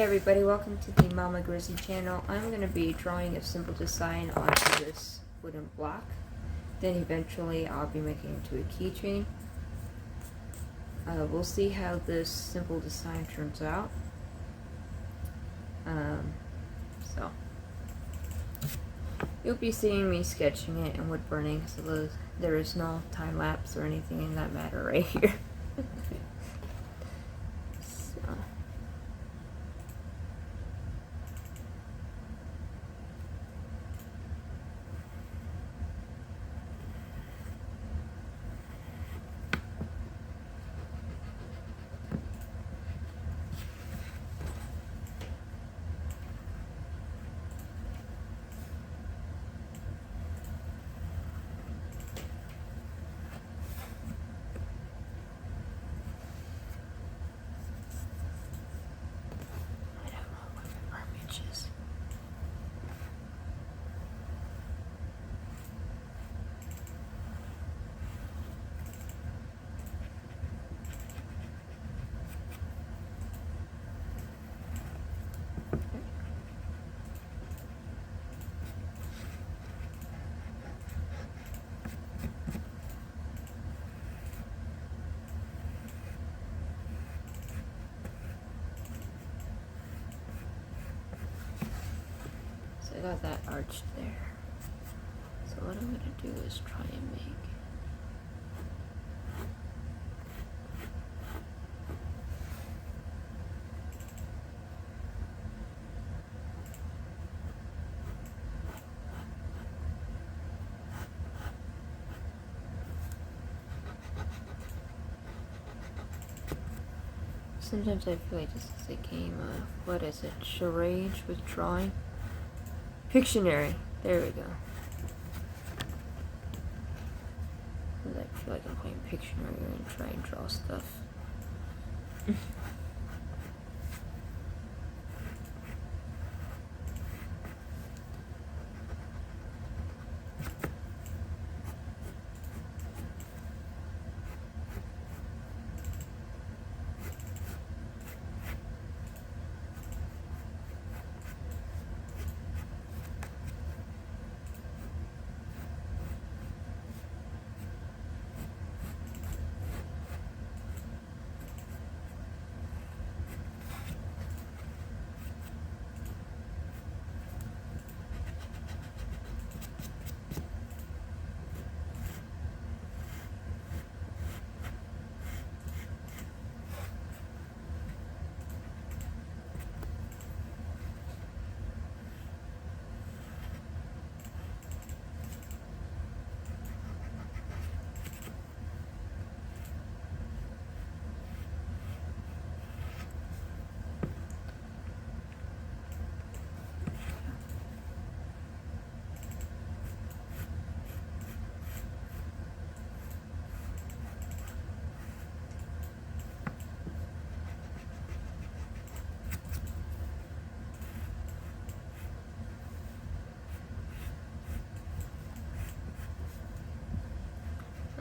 Hey everybody, welcome to the Mama Grizzly channel. I'm going to be drawing a simple design onto this wooden block. Then eventually I'll be making it into a keychain. We'll see how this simple design turns out. So you'll be seeing me sketching it and wood burning, so there is no time lapse or anything in that matter right here. I got that arch there. So what I'm going to do is try and make sometimes I feel like this is a game of, what is it, charades with drawing? Pictionary. There we go. I feel like I'm playing Pictionary and try and draw stuff.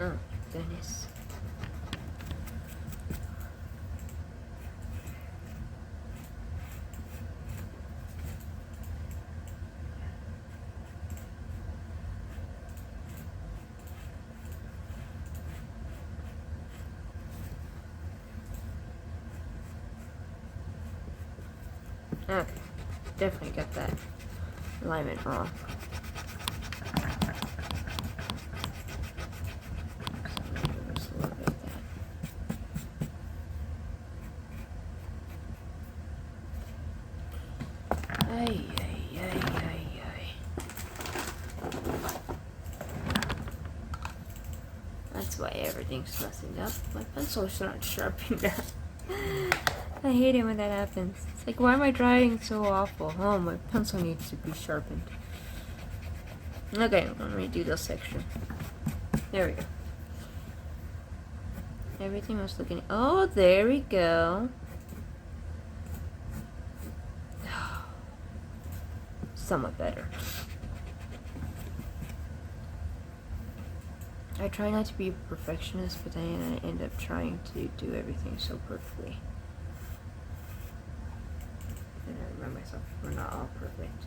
Oh, goodness. Okay, definitely got that alignment wrong. That's why everything's messing up. My pencil's not sharpened up. I hate it when that happens. It's like, why am I drawing so awful? Oh, my pencil needs to be sharpened. Okay, let me do this section. There we go. Everything was looking... Oh, there we go. Somewhat better. I try not to be a perfectionist, but then I end up trying to do everything so perfectly. remind myself we're not all perfect.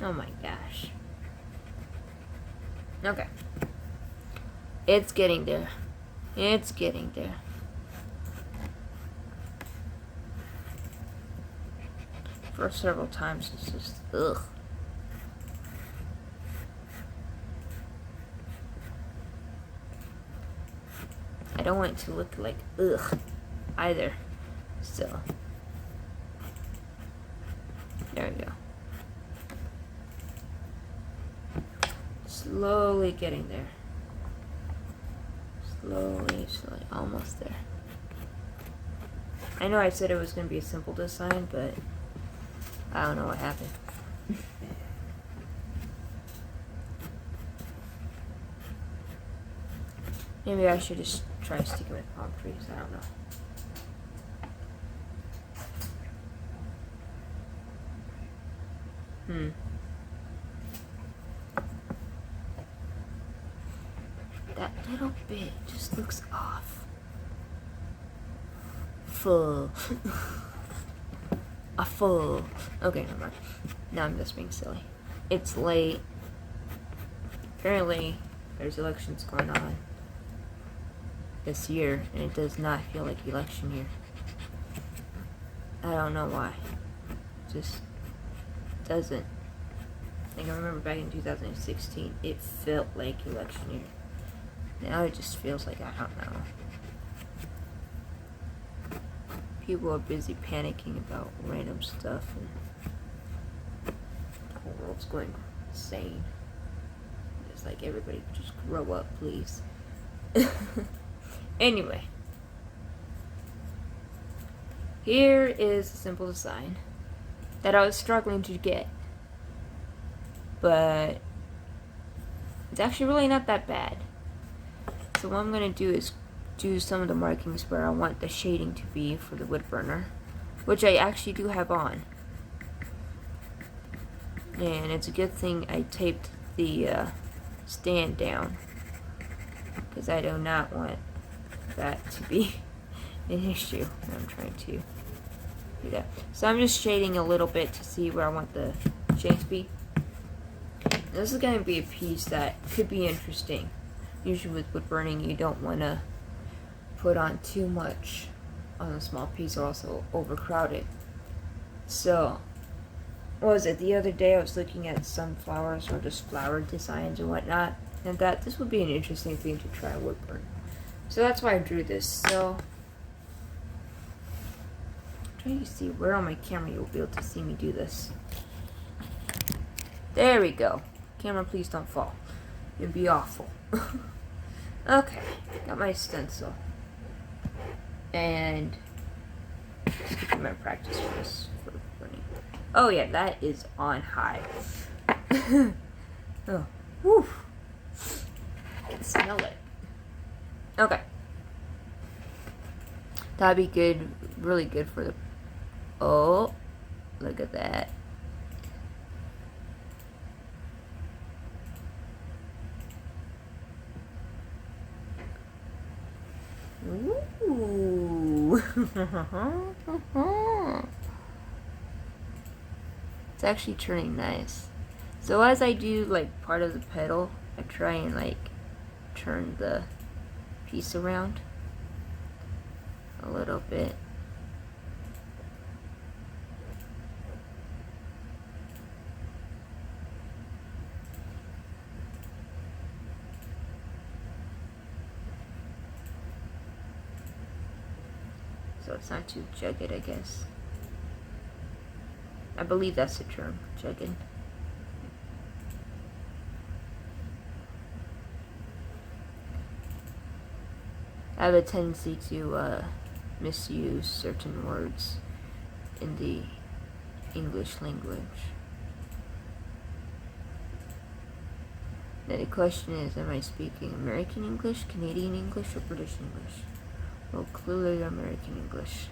Oh my gosh. Okay. It's getting there. It's getting there. First several times it's just ugh. I don't want it to look like ugh either. So there we go. Slowly getting there. Slowly, almost there. I know I said it was going to be a simple design, but I don't know what happened. Maybe I should just try sticking with palm trees, I don't know. That little bit just looks off. Full. A full. Okay, never mind. Now I'm just being silly. It's late. Apparently, there's elections going on this year, and it does not feel like election year. I don't know why. It just doesn't. Like, I remember back in 2016, it felt like election year. Now it just feels like, I don't know. People are busy panicking about random stuff, and the whole world's going insane. It's like, everybody just grow up, please. Anyway. Here is a simple design that I was struggling to get. But it's actually really not that bad. So what I'm going to do is do some of the markings where I want the shading to be for the wood burner, which I actually do have on. And it's a good thing I taped the stand down, because I do not want that to be an issue when I'm trying to do that. So I'm just shading a little bit to see where I want the shade to be. This is going to be a piece that could be interesting. Usually with wood burning, you don't want to put on too much on a small piece or also overcrowd it. So, what was it? The other day I was looking at sunflowers or just flower designs and whatnot, and that this would be an interesting thing to try wood burn. So that's why I drew this. So, I'm trying to see where on my camera you'll be able to see me do this. There we go. Camera, please don't fall. It'd be awful. Okay, got my stencil. And just give me my practice for this for burning. Oh yeah, that is on high. Oh, whew. I can smell it. Okay. That'd be good, really good for the... Oh, look at that. Ooh. It's actually turning nice. So as I do like part of the petal, I try and like turn the piece around a little bit. So it's not too jagged, I guess. I believe that's the term, jagged. I have a tendency to misuse certain words in the English language. The question is, am I speaking American English, Canadian English, or British English? Well, clearly American English.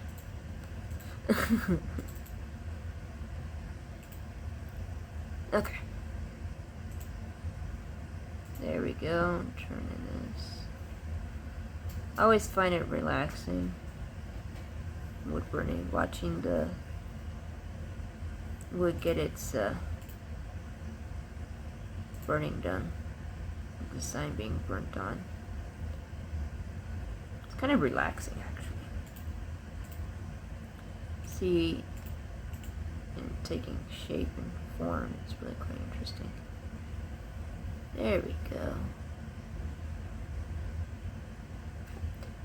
Okay. There we go. I'm turning this. I always find it relaxing, wood burning, watching the wood get its burning done. The sign being burnt on. It's kind of relaxing, actually. See, and taking shape and form, it's really quite interesting. There we go.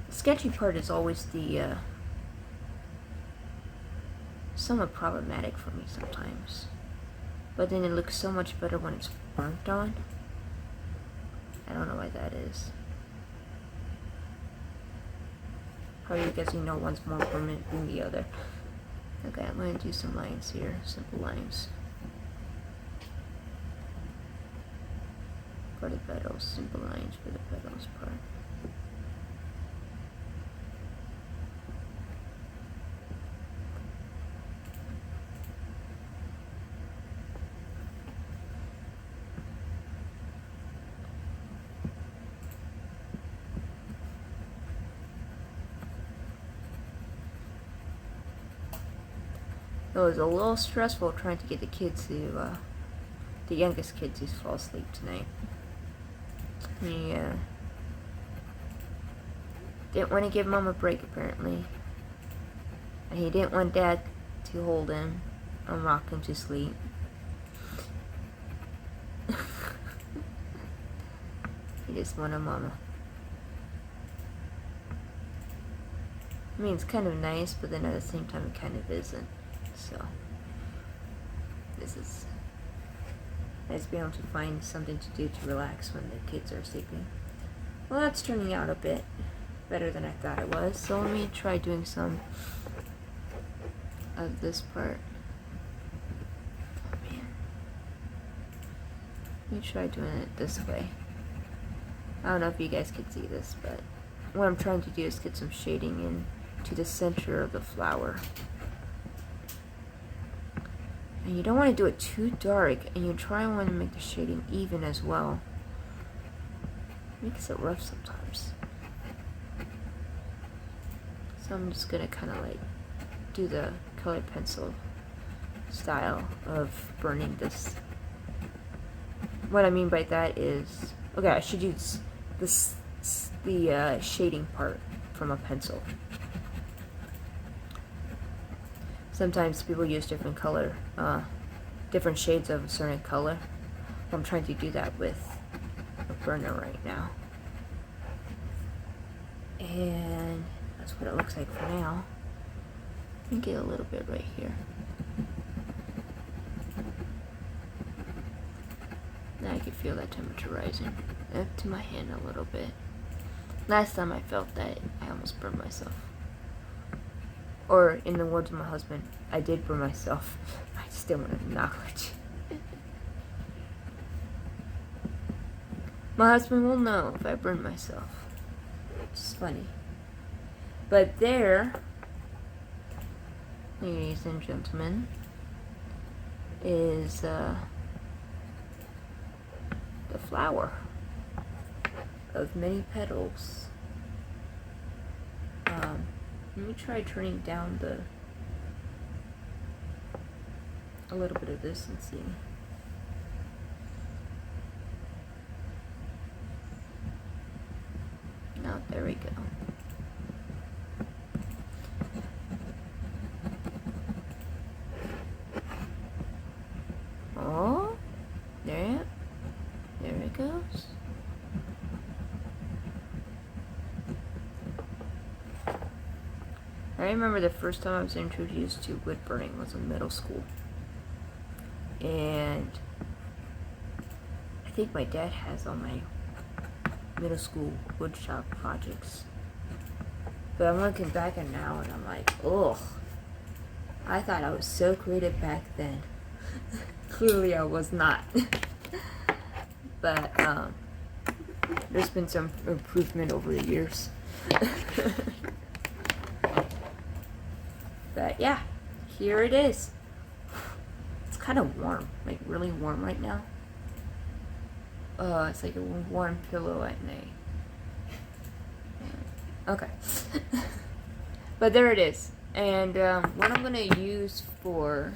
The sketchy part is always the somewhat problematic for me sometimes. But then it looks so much better when it's burnt on. I don't know why that is. Probably because you know one's more permanent than the other. Okay, I'm going to do some lines here, simple lines. For the petals, simple lines for the petals part. It was a little stressful trying to get the kids to, the youngest kid to fall asleep tonight. He didn't want to give Mom a break, apparently. And he didn't want Dad to hold him and rock him to sleep. He just wanted Mama. I mean, it's kind of nice, but then at the same time, it kind of isn't. So, this is nice to be able to find something to do to relax when the kids are sleeping. Well, that's turning out a bit better than I thought it was. So let me try doing some of this part. Oh man. Let me try doing it this way. I don't know if you guys can see this, but what I'm trying to do is get some shading in to the center of the flower. And you don't want to do it too dark, and you try and want to make the shading even as well. Makes it rough sometimes. So I'm just gonna kind of like do the colored pencil style of burning this. What I mean by that is, okay, I should use this the shading part from a pencil. Sometimes people use different color, different shades of a certain color. I'm trying to do that with a burner right now. And that's what it looks like for now. Let me get a little bit right here. Now I can feel that temperature rising up to my hand a little bit. Last time I felt that, I almost burned myself. Or, in the words of my husband, I did burn myself. I just didn't want to acknowledge. My husband will know if I burn myself. It's funny. But there, ladies and gentlemen, is the flower of many petals. Let me try turning down a little bit of this and see. Oh, there we go. Oh, there it goes. I remember the first time I was introduced to wood burning was in middle school. And I think my dad has all my middle school wood shop projects. But I'm looking back at now and I'm like, ugh. I thought I was so creative back then. Clearly I was not. But there's been some improvement over the years. But yeah, here it is. It's kind of warm, like really warm right now. It's like a warm pillow at night. Okay. But there it is. And what I'm going to use for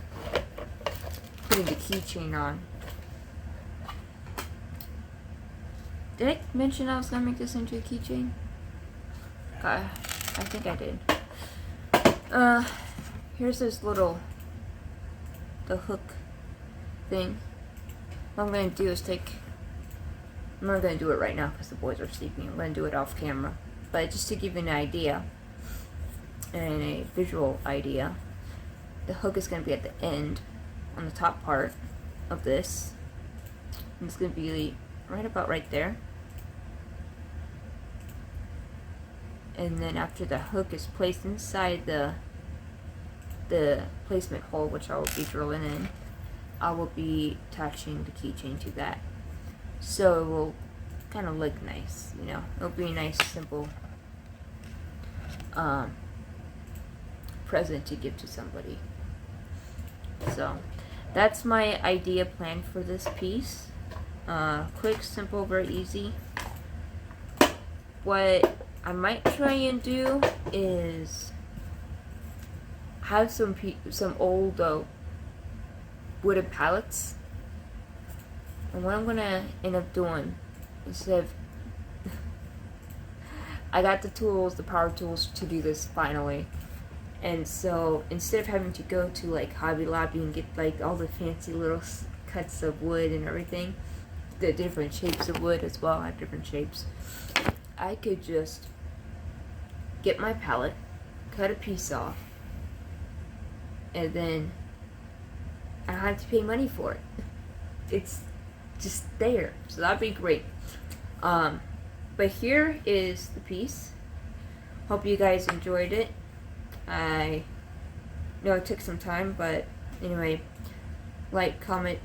putting the keychain on. Did I mention I was going to make this into a keychain? I think I did. Here's this the hook thing. What I'm going to do is I'm not going to do it right now because the boys are sleeping. I'm going to do it off camera. But just to give you an idea, and a visual idea, the hook is going to be at the end, on the top part of this. And it's going to be right about right there. And then after the hook is placed inside the placement hole, which I will be drilling in, I will be attaching the keychain to that. So it will kind of look nice, you know. It'll be a nice, simple present to give to somebody. So that's my idea plan for this piece. Quick, simple, very easy. What I might try and do is have some old wooden pallets, and what I'm gonna end up doing, instead of I got the tools, the power tools to do this finally. And so instead of having to go to like Hobby Lobby and get like all the fancy little cuts of wood and everything, the different shapes of wood as well, I have different shapes, I could just get my pallet, cut a piece off, and then I don't have to pay money for it. It's just there. So that'd be great. But here is the piece. Hope you guys enjoyed it. I know it took some time, but anyway, like, comment,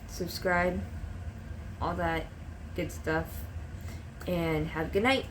subscribe, all that good stuff, and have a good night.